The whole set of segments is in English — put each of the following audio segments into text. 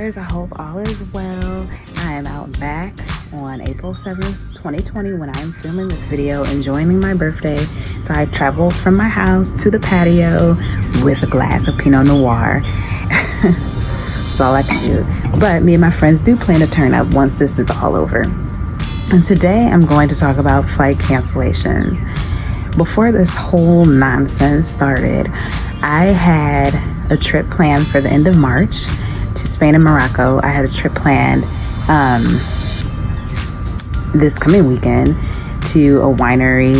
I hope all is well. I am out back on April 7th, 2020 when I am filming this video, enjoying my birthday. So I traveled from my house to the patio with a glass of Pinot Noir. That's all I can do. But me and my friends do plan to turn up once this is all over. And today I'm going to talk about flight cancellations. Before this whole nonsense started, I had a trip planned for the end of March to Spain and Morocco. I had a trip planned this coming weekend to a winery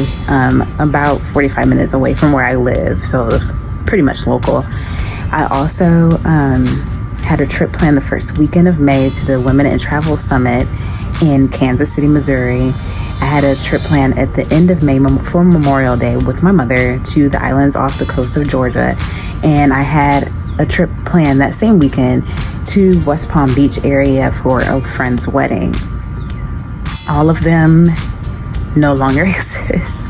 about 45 minutes away from where I live, so it was pretty much local. I also had a trip planned the first weekend of May to the Women in Travel Summit in Kansas City, Missouri. I had a trip planned at the end of May for Memorial Day with my mother to the islands off the coast of Georgia. And I had a trip planned that same weekend to West Palm Beach area for a friend's wedding. All of them no longer exist.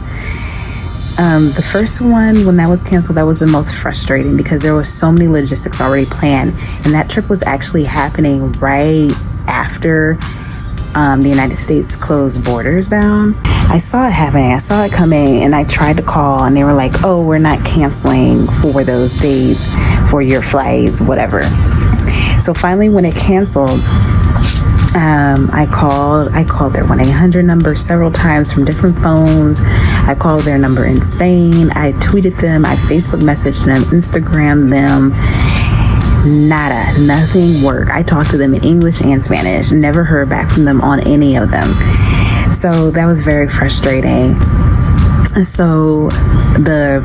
The first one, when that was canceled, that was the most frustrating because there were so many logistics already planned. And that trip was actually happening right after the United States closed borders down. I saw it happening, I saw it coming, and I tried to call and they were like, oh, we're not canceling for those dates for your flights, whatever. So finally when it canceled, I called their 1-800 number several times from different phones. I called their number in Spain. I tweeted them, I Facebook messaged them, Instagrammed them. Nada, nothing worked. I talked to them in English and Spanish, never heard back from them on any of them. So that was very frustrating. So the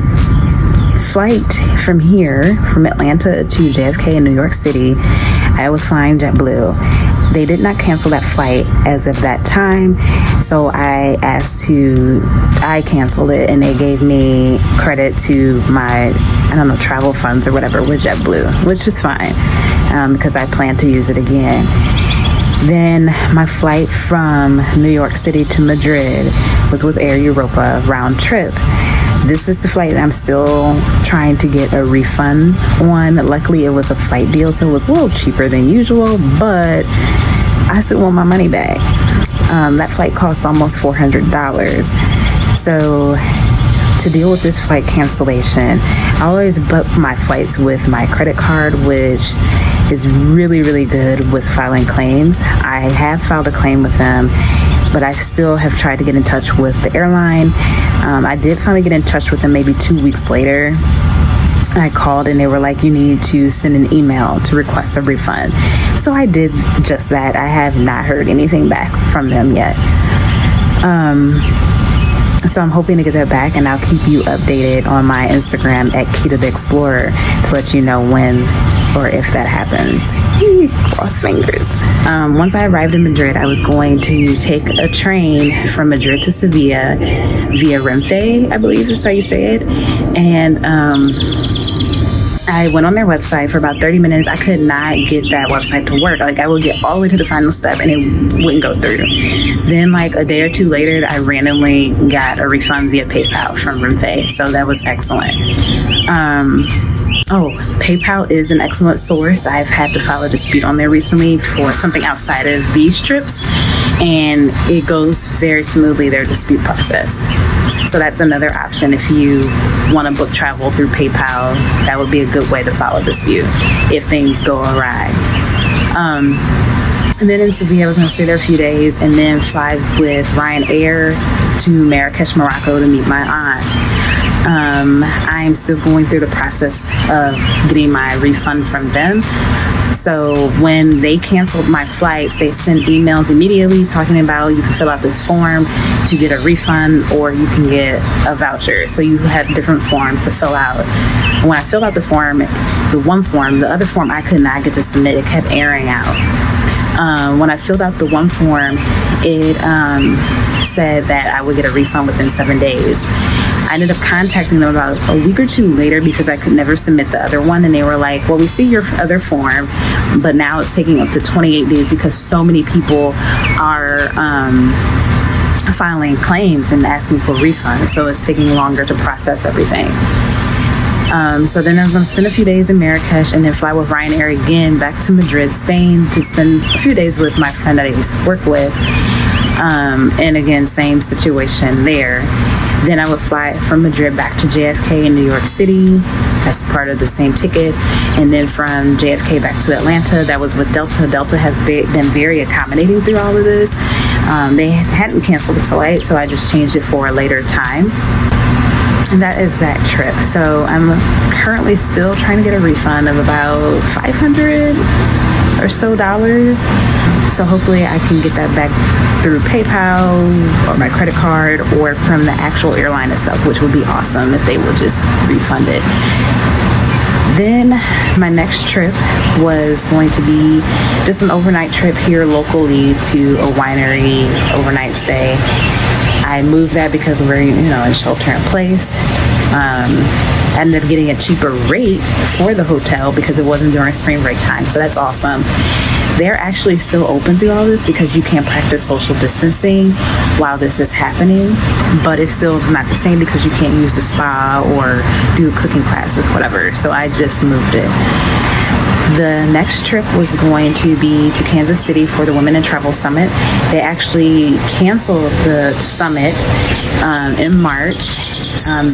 flight from here, from Atlanta to JFK in New York City, I was flying JetBlue. They did not cancel that flight as of that time. So I canceled it and they gave me credit to my, travel funds or whatever with JetBlue, which is fine because I plan to use it again. Then my flight from New York City to Madrid was with Air Europa round trip. This is the flight that I'm still trying to get a refund on. Luckily, it was a flight deal, so it was a little cheaper than usual, but I still want my money back. That flight cost almost $400. So to deal with this flight cancellation, I always book my flights with my credit card, which is really, really good with filing claims. I have filed a claim with them, but I still have tried to get in touch with the airline. I did finally get in touch with them maybe 2 weeks later. I called and they were like, you need to send an email to request a refund. So I did just that. I have not heard anything back from them yet. So I'm hoping to get that back, and I'll keep you updated on my Instagram at Kita the Explorer to let you know when or if that happens. Cross fingers. Once I arrived in Madrid, I was going to take a train from Madrid to Sevilla via Renfe, I believe is how you say it. And I went on their website for about 30 minutes. I could not get that website to work. Like, I would get all the way to the final step and it wouldn't go through. Then like a day or two later, I randomly got a refund via PayPal from Renfe. So that was excellent. PayPal is an excellent source. I've had to file a dispute on there recently for something outside of these trips, and it goes very smoothly, their dispute process. So that's another option. If you want to book travel through PayPal, that would be a good way to file a dispute if things go awry. And then in Sevilla, I was going to stay there a few days and then fly with Ryanair to Marrakesh, Morocco to meet my aunt. I am still going through the process of getting my refund from them. So when they canceled my flights, they sent emails immediately talking about you can fill out this form to get a refund or you can get a voucher. So you have different forms to fill out. When I filled out the form, the other form I could not get to submit. It kept airing out. When I filled out the one form, it said that I would get a refund within 7 days. I ended up contacting them about a week or two later because I could never submit the other one, and they were like, well, we see your other form, but now it's taking up to 28 days because so many people are filing claims and asking for refunds, so it's taking longer to process everything. So then I was going to spend a few days in Marrakesh and then fly with Ryanair again back to Madrid, Spain, to spend a few days with my friend that I used to work with. And again, same situation there. Then I would fly from Madrid back to JFK in New York City. That's part of the same ticket. And then from JFK back to Atlanta, that was with Delta. Delta has been very accommodating through all of this. They hadn't canceled the flight, so I just changed it for a later time. And that is that trip. So I'm currently still trying to get a refund of about $500 or so. So hopefully I can get that back through PayPal or my credit card or from the actual airline itself, which would be awesome if they would just refund it. Then my next trip was going to be just an overnight trip here locally to a winery, overnight stay. I moved that because we're, in shelter in place. I ended up getting a cheaper rate for the hotel because it wasn't during spring break time. So that's awesome. They're actually still open through all this because you can't practice social distancing while this is happening, but it's still not the same because you can't use the spa or do cooking classes, whatever. So I just moved it. The next trip was going to be to Kansas City for the Women in Travel Summit. They actually canceled the summit in March.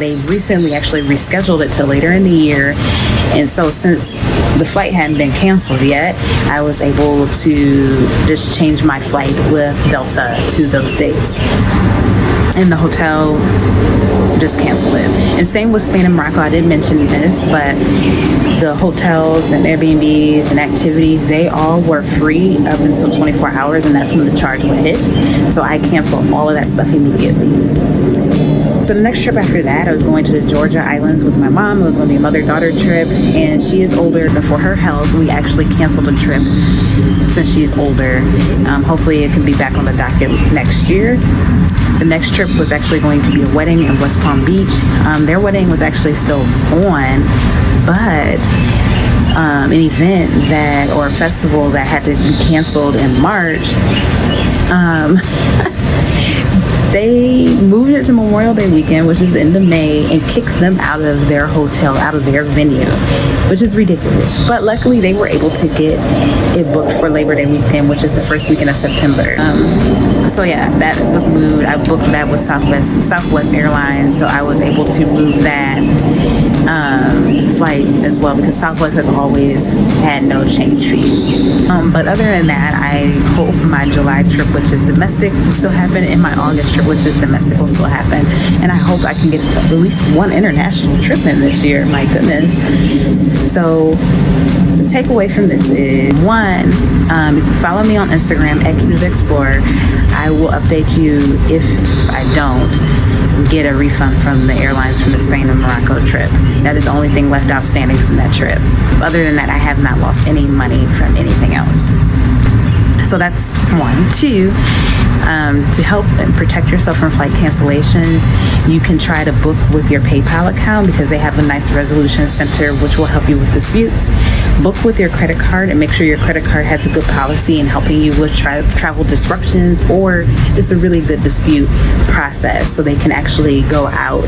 They recently actually rescheduled it to later in the year. And so since the flight hadn't been canceled yet, I was able to just change my flight with Delta to those dates. And the hotel just canceled it. And same with Spain and Morocco. I did mention this, but the hotels and Airbnbs and activities, they all were free up until 24 hours, and that's when the charge would hit. So I canceled all of that stuff immediately. So the next trip after that, I was going to the Georgia Islands with my mom. It was going to be a mother-daughter trip, and she is older, and for her health, we actually canceled the trip since she's older. Hopefully it can be back on the docket next year. The next trip was actually going to be a wedding in West Palm Beach. Their wedding was actually still on, but an event that, or a festival that had to be canceled in March, they moved it to Memorial Day weekend, which is the end of May, and kicked them out of their hotel, out of their venue, which is ridiculous. But luckily, they were able to get it booked for Labor Day weekend, which is the first weekend of September. So yeah, that was moved. I booked that with Southwest Airlines, so I was able to move that flight as well because Southwest has always had no change fees. But other than that, I hope my July trip, which is domestic, will still happen, and my August trip, which is domestic, will still happen. And I hope I can get at least one international trip in this year. My goodness. So the takeaway from this is, one, if you follow me on Instagram at Cute Explorer, I will update you if I don't get a refund from the airlines from the Spain and Morocco trip. That is the only thing left outstanding from that trip. Other than that, I have not lost any money from anything else. So that's one. Two, to help and protect yourself from flight cancellations, you can try to book with your PayPal account because they have a nice resolution center which will help you with disputes. Book with your credit card and make sure your credit card has a good policy in helping you with travel disruptions or just a really good dispute process so they can actually go out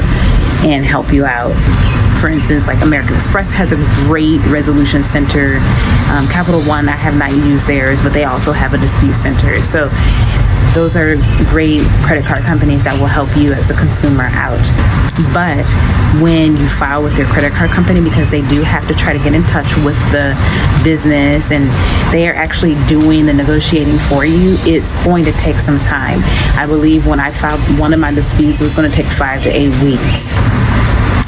and help you out. For instance, like American Express has a great resolution center. Capital One, I have not used theirs, but they also have a dispute center. So those are great credit card companies that will help you as a consumer out. But when you file with your credit card company, because they do have to try to get in touch with the business and they are actually doing the negotiating for you, it's going to take some time. I believe when I filed one of my disputes, it was going to take 5 to 8 weeks.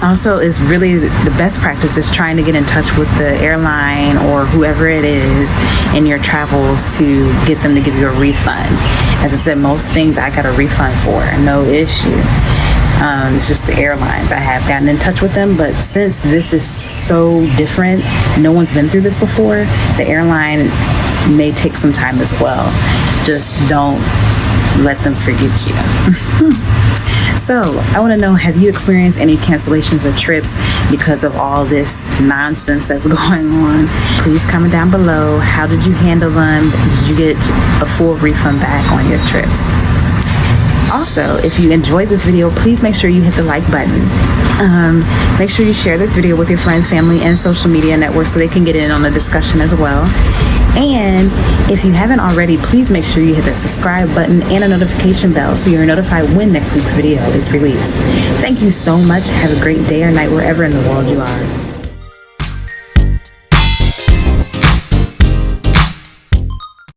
Also, is really the best practice is trying to get in touch with the airline or whoever it is in your travels to get them to give you a refund. As I said, most things I got a refund for, no issue. It's just the airlines. I have gotten in touch with them, but since this is so different, no one's been through this before, the airline may take some time as well. Just don't let them forget you. So I want to know, have you experienced any cancellations of trips because of all this nonsense that's going on? Please comment down below. How did you handle them? Did you get a full refund back on your trips? Also, if you enjoyed this video, please make sure you hit the like button. Make sure you share this video with your friends, family, and social media networks so they can get in on the discussion as well. And if you haven't already, please make sure you hit the subscribe button and a notification bell so you're notified when next week's video is released. Thank you so much. Have a great day or night wherever in the world you are.